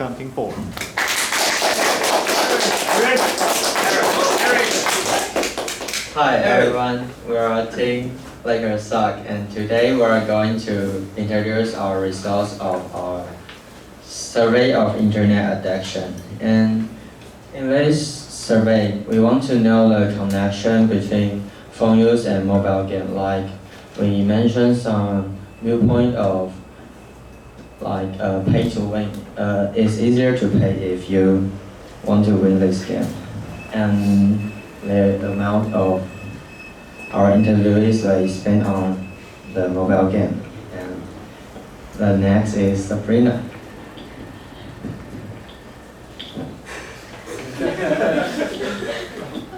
Counting 4. Hi everyone, we are a team Lakers Suck, and today we are going to introduce our results of our survey of internet addiction. And in this survey, we want to know the connection between phone use and mobile game. Like we mentioned some viewpoint of like pay to win. It's easier to pay if you want to win this game. And the amount of our interviewees they spend on the mobile game. And the next is Sabrina.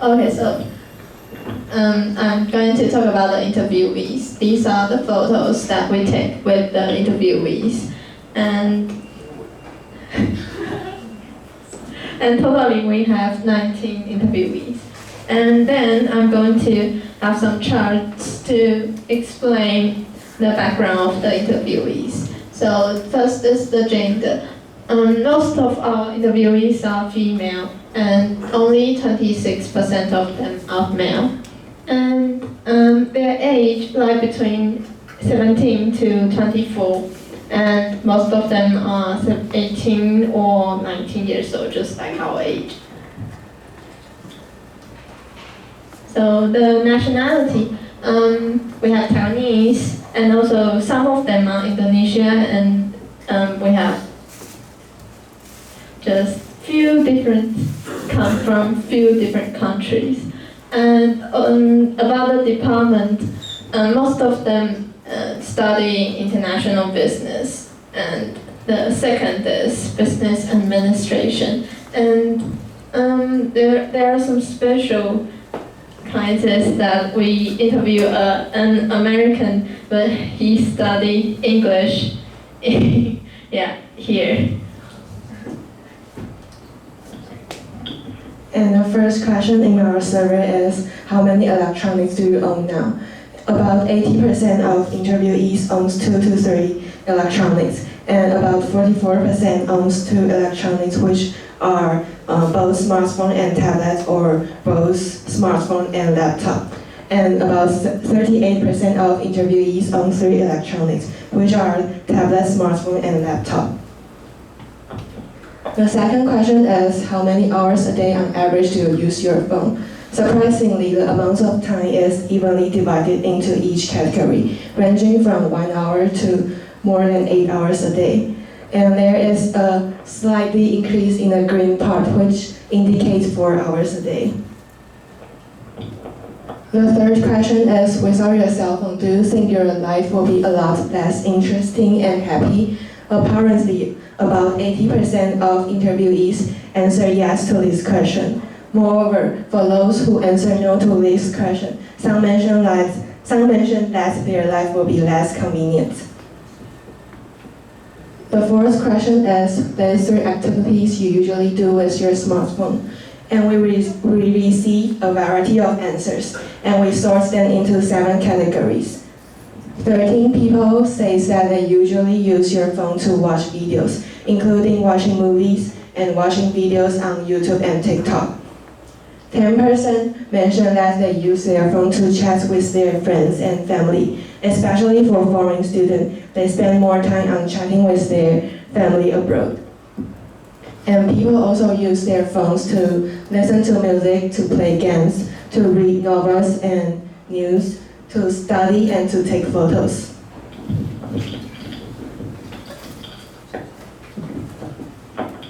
Okay, so I'm going to talk about the interviewees. These are the photos that we take with the interviewees. And totally we have 19 interviewees. And then I'm going to have some charts to explain the background of the interviewees. So first is the gender. Most of our interviewees are female, and only 26% of them are male. And their age lie between 17 to 24, and most of them are 18 or 19 years old, just like our age. So the nationality, we have Taiwanese, and also some of them are Indonesia, and we have just come from few different countries. And about the department, most of them study international business, and the second is business administration. And there are some special cases that we interview an American, but he studied English here. And the first question in our survey is, how many electronics do you own now? About 80% of interviewees owns 2 to 3 electronics, and about 44% owns 2 electronics, which are both smartphone and tablet, or both smartphone and laptop. And about 38% of interviewees own 3 electronics, which are tablet, smartphone, and laptop. The second question is, how many hours a day on average do you use your phone? Surprisingly, the amount of time is evenly divided into each category, ranging from 1 hour to more than 8 hours a day. And there is a slightly increase in the green part, which indicates 4 hours a day. The third question is, without your cell phone, do you think your life will be a lot less interesting and happy? Apparently, about 80% of interviewees answer yes to this question. Moreover, for those who answer no to this question, some mention that their life will be less convenient. The fourth question is, the 3 activities you usually do with your smartphone. And we receive a variety of answers, and we sort them into 7 categories. 13 people say that they usually use your phone to watch videos, including watching movies and watching videos on YouTube and TikTok. 10% mention that they use their phone to chat with their friends and family, especially for foreign students. They spend more time on chatting with their family abroad. And people also use their phones to listen to music, to play games, to read novels and news, to study and to take photos.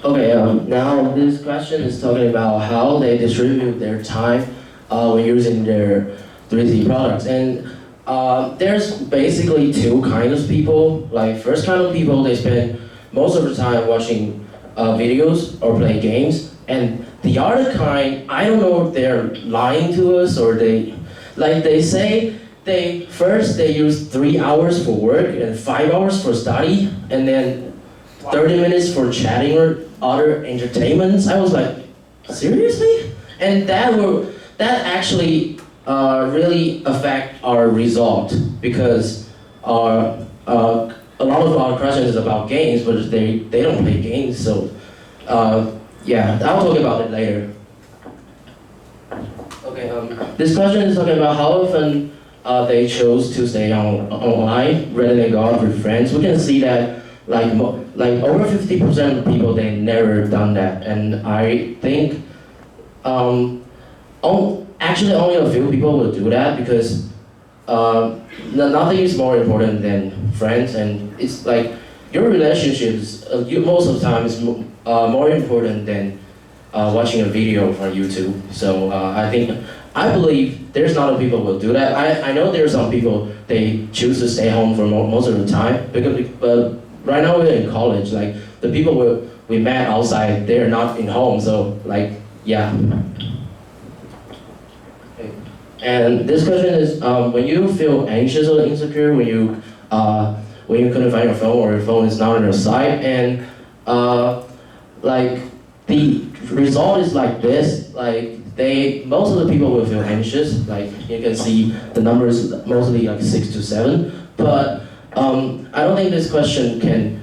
Okay, now this question is talking about how they distribute their time when using their 3C products. And there's basically 2 kinds of people. Like first kind of people, they spend most of the time watching videos or play games. And the other kind, I don't know if they're lying to us or they say they use 3 hours for work and 5 hours for study, and then 30 minutes for chatting or other entertainments. I was like, seriously? And that actually really affect our result, because a lot of our questions is about games, but they don't play games, so Yeah, I'll talk about it later. Okay, this question is talking about how often they chose to stay online rather than go out with friends. We can see that like over 50% of people, they never done that, and I think actually only a few people will do that because nothing is more important than friends, and it's like your relationships most of the time is more important than watching a video from YouTube. So I believe there's not a people will do that. I know there are some people they choose to stay home for most of the time but right now we're in college. Like the people we met outside, they're not in home. So like yeah. Okay. And this question is when you feel anxious or insecure when you couldn't find your phone or your phone is not on your side, and like the result is like this, like most of the people will feel anxious, like you can see the numbers mostly like 6 to 7, but I don't think this question can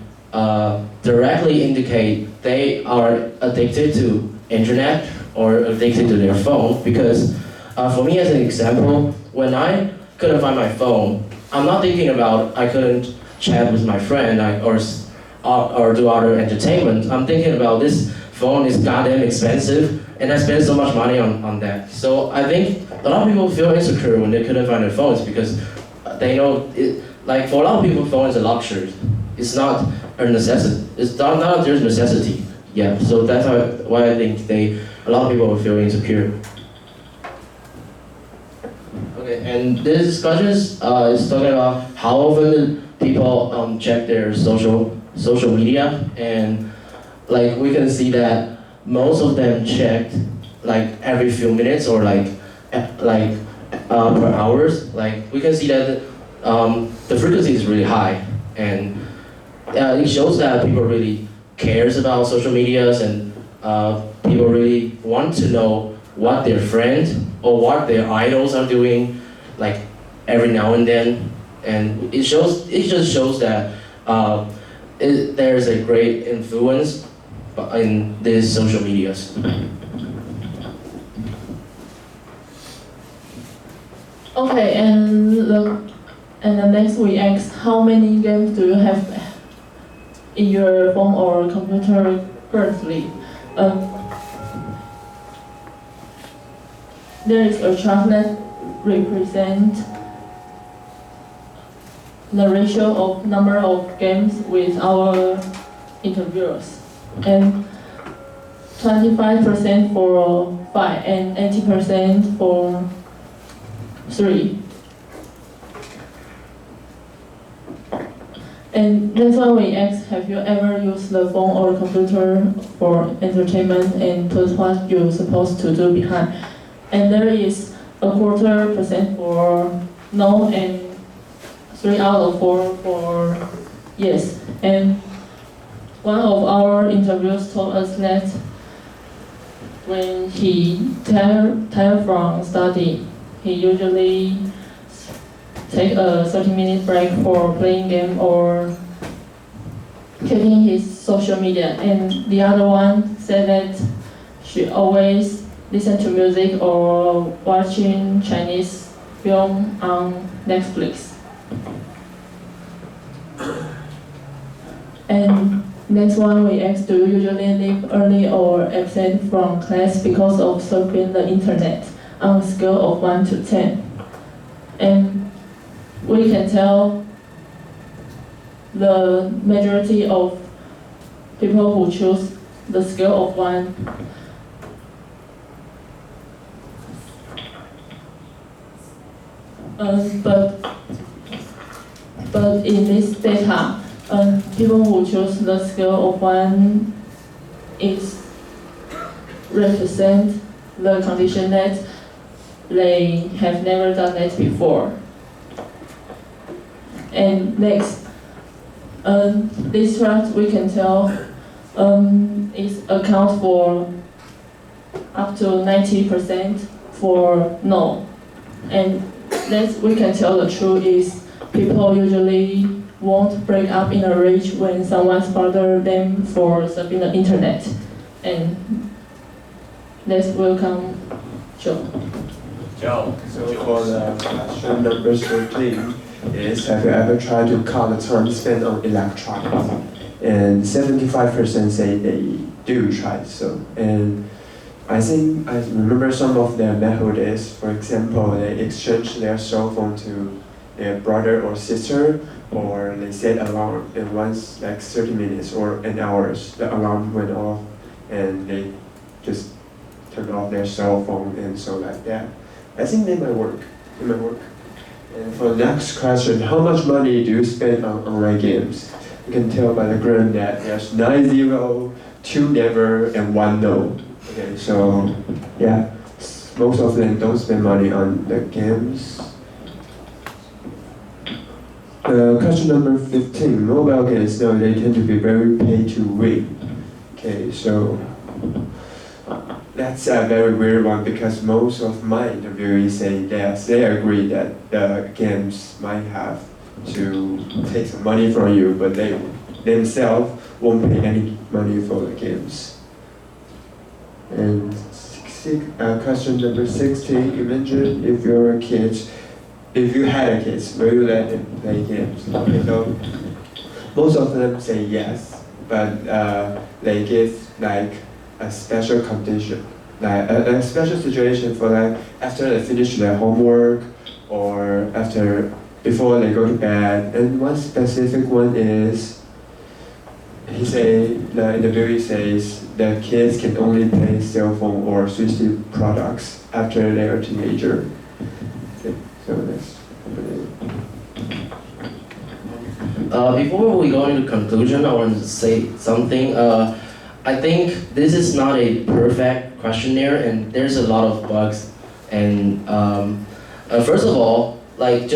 directly indicate they are addicted to internet or addicted to their phone, because for me as an example, when I couldn't find my phone, I'm not thinking about I couldn't chat with my friend or do other entertainment. I'm thinking about this phone is goddamn expensive and I spend so much money on that. So I think a lot of people feel insecure when they couldn't find their phones because they know it, like for a lot of people phone is a luxury. It's not a necessity. It's not there's necessity. Yeah, so that's why I think a lot of people will feel insecure. Okay, and this discussion is talking about how often people check their social media, and like we can see that most of them checked like every few minutes or per hours. Like we can see that the frequency is really high, and it shows that people really cares about social medias, and people really want to know what their friends or what their idols are doing, like every now and then, and it just shows that there's a great influence in these social medias. Okay, and the next we ask, how many games do you have in your phone or computer currently? There is a chart that represents the ratio of number of games with our interviewers, and 25% for 5 and 80% for 3. And that's why we ask, have you ever used the phone or computer for entertainment, and put what you're supposed to do behind? And there is a 25% for no, and 3 out of 4 for yes. And one of our interviews told us that when he tired from study, he usually take a 30-minute break for playing game or checking his social media. And the other one said that she always listen to music or watching Chinese film on Netflix. And next one we asked, do you usually leave early or absent from class because of surfing the internet on a scale of 1 to 10? And we can tell the majority of people who choose the scale of 1 but in this data, people who choose the scale of 1 is represent the condition that they have never done that before. And next, this chart we can tell is account for up to 90% for no. And that we can tell the truth is people usually won't break up in a rage when someone's bothered them for surfing the internet. And let's welcome Joe. Joe. So for the question number 13 is, have you ever tried to cut the time spent on electronics? And 75% say they do try so. And I think I remember some of their method is, for example, they exchange their cell phone to their brother or sister, or they set alarm, and once like 30 minutes or an hour, the alarm went off, and they just turn off their cell phone and so like that. I think they might work. It might work. And for the next question, how much money do you spend on online games? You can tell by the graph that there's 9-0, 2 never, and 1 no. Okay, so yeah, most of them don't spend money on the games. Question number 15, mobile games, no, they tend to be very pay to win. Okay, so that's a very weird one because most of my interviewees say yes, they agree that the games might have to take some money from you, but they themselves won't pay any money for the games. And question number 16, you mentioned if you're a kid, if you had a kid, will you let them play games? Okay, so most of them say yes, but they give like a special condition, like a special situation for like after they finish their homework or before they go to bed. And one specific one is, the interviewee says that kids can only play cell phone or switch products after they are a teenager. Okay, so that's Before we go into conclusion, I want to say something. I think this is not a perfect questionnaire, and there's a lot of bugs. And first of all, like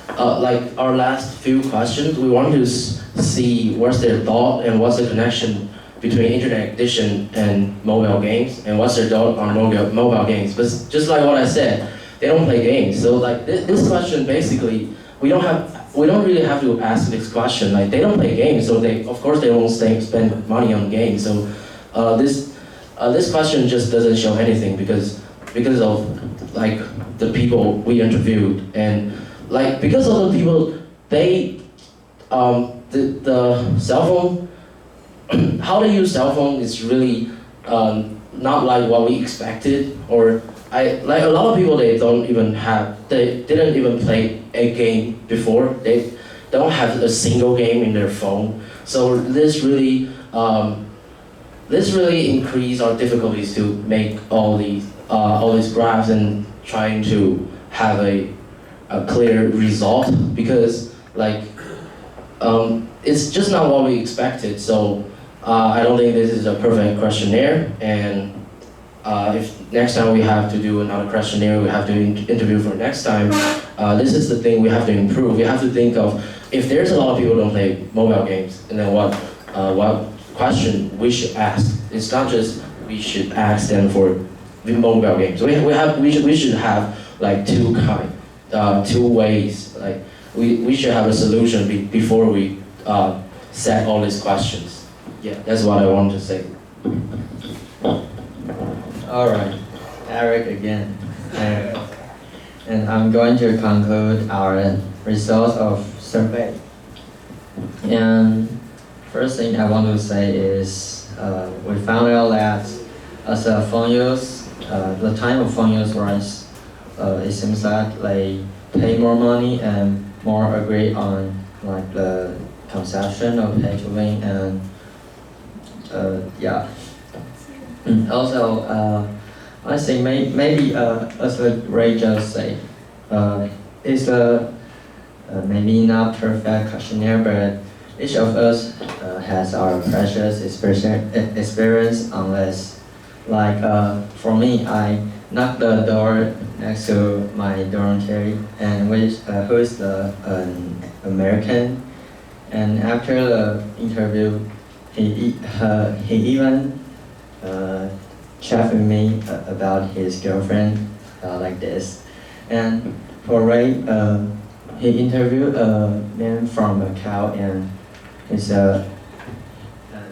our last few questions, we want to see what's their thought and what's the connection between internet addiction and mobile games, and what's their thought on mobile games. But just like what I said, they don't play games. So like this question, basically, we don't really have to ask this question. Like they don't play games, so of course they won't spend money on games. So this question just doesn't show anything because of like the people we interviewed, and like because of the people, they the cell phone, how they use cell phone is really not like what we expected. Or like a lot of people, they didn't even play a game before. They don't have a single game in their phone. So this really increased our difficulties to make all these graphs and trying to have a clear result, because like it's just not what we expected. So I don't think this is a perfect questionnaire, and if next time we have to do another questionnaire, we have to interview for next time, this is the thing we have to improve. We have to think of, if there's a lot of people who don't play mobile games, and then what question we should ask. It's not just we should ask them for the mobile games. We should have like two ways. Like we should have a solution before we set all these questions. Yeah, that's what I want to say. All right, Eric again. And I'm going to conclude our results of survey. And first thing I want to say is we found out that as a phone use, the time of phone use rise, it seems that they pay more money and more agree on like the conception of pay to win, and yeah. Also, I think maybe as Ray just said, it's a maybe not perfect questionnaire, but each of us has our precious experience on this. Like for me, I knocked the door next to my dormitory, and who is the American, and after the interview, he even chat with me about his girlfriend like this. And for Ray, he interviewed a man from Macau, and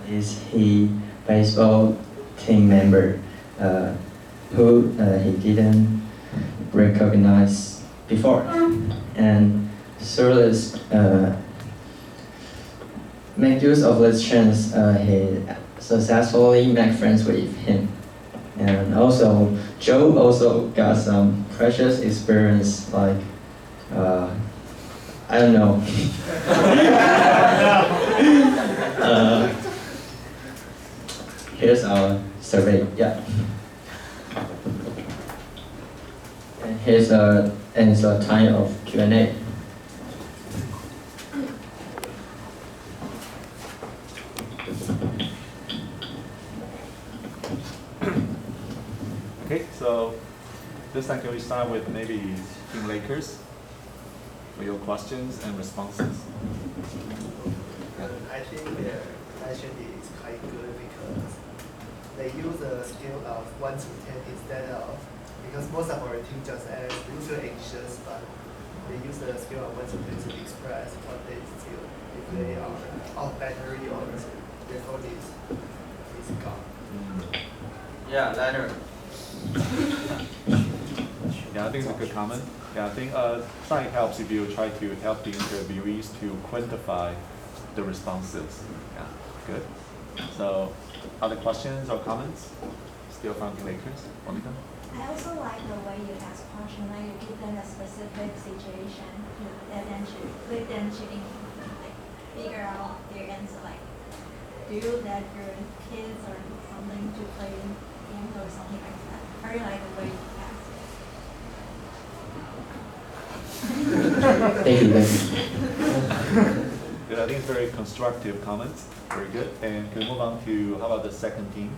is he baseball team member who he didn't recognize before. And through this, make use of this chance, he successfully make friends with him. And also, Joe also got some precious experience, like, I don't know. Here's our survey, yeah. And here's a time of Q&A. Okay, so this time can we start with maybe Team Lakers for your questions and responses? I think their question is quite good because they use a scale of 1 to 10 instead of, because most of our team just as user anxious, but they use the scale of 1 to 10 to express what they feel, if they are off battery or their phone is gone. Yeah, Leonard. Yeah, I think it's a good comment. Yeah, I think it helps if you try to help the interviewees to quantify the responses. Yeah, good. So, other questions or comments? Still from the Lakers, Monica? I also like the way you ask questions, like you give them a specific situation, let them to like figure out their answer. Like, do you let your kids or something to play games or something like that? I really like the way you ask it. Thank you. Good, I think it's very constructive comments. Very good. And can we move on to, how about the second team?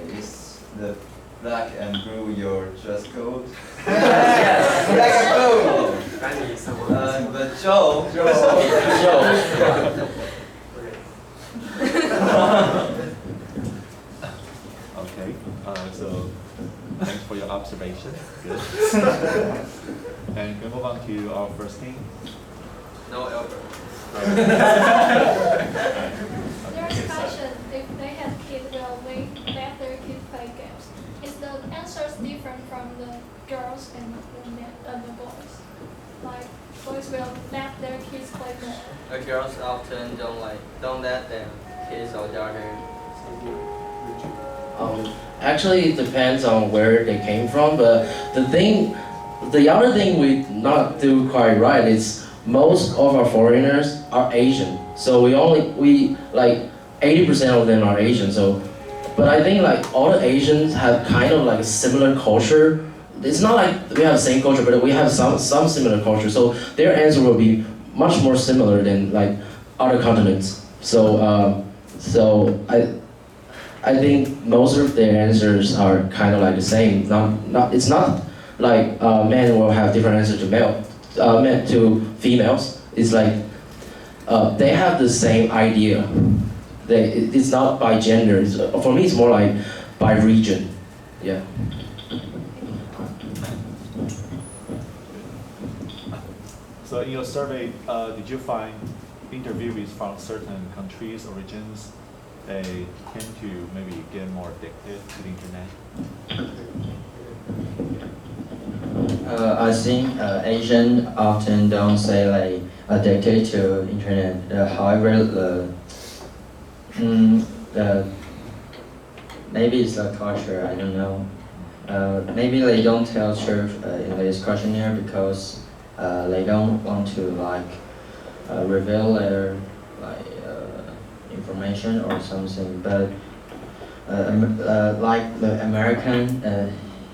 Is the black and blue your dress code? Yes, black and blue. But Joe. Okay, so thanks for your observation. Good. And can we move on to our first team? No Albert. There's question if they have kids will let their kids play games. Is the answers different from the girls and the boys? Like boys will let their kids play more. The girls often don't let their kids or daughter. Actually, it depends on where they came from, but the other thing we not do quite right is most of our foreigners are Asian. So we like 80% of them are Asian. So, but I think like all the Asians have kind of like a similar culture. It's not like we have the same culture, but we have some similar culture. So their answer will be much more similar than like other continents. So I think most of their answers are kind of like the same. It's not like men will have different answers to men to females. It's like they have the same idea. It's not by gender. For me, it's more like by region. Yeah. So in your survey, did you find interviewees from certain countries or regions, they tend to maybe get more addicted to the internet? I think Asian often don't say like addicted to internet. However, maybe it's the culture. I don't know. Maybe they don't tell truth in this questionnaire because they don't want to reveal their information or something. But like the American,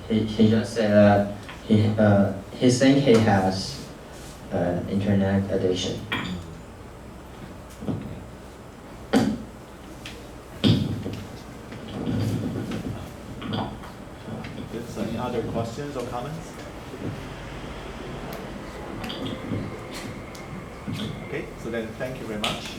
he just said that he think he has internet addiction. Good. So any other questions or comments? Okay, so then thank you very much.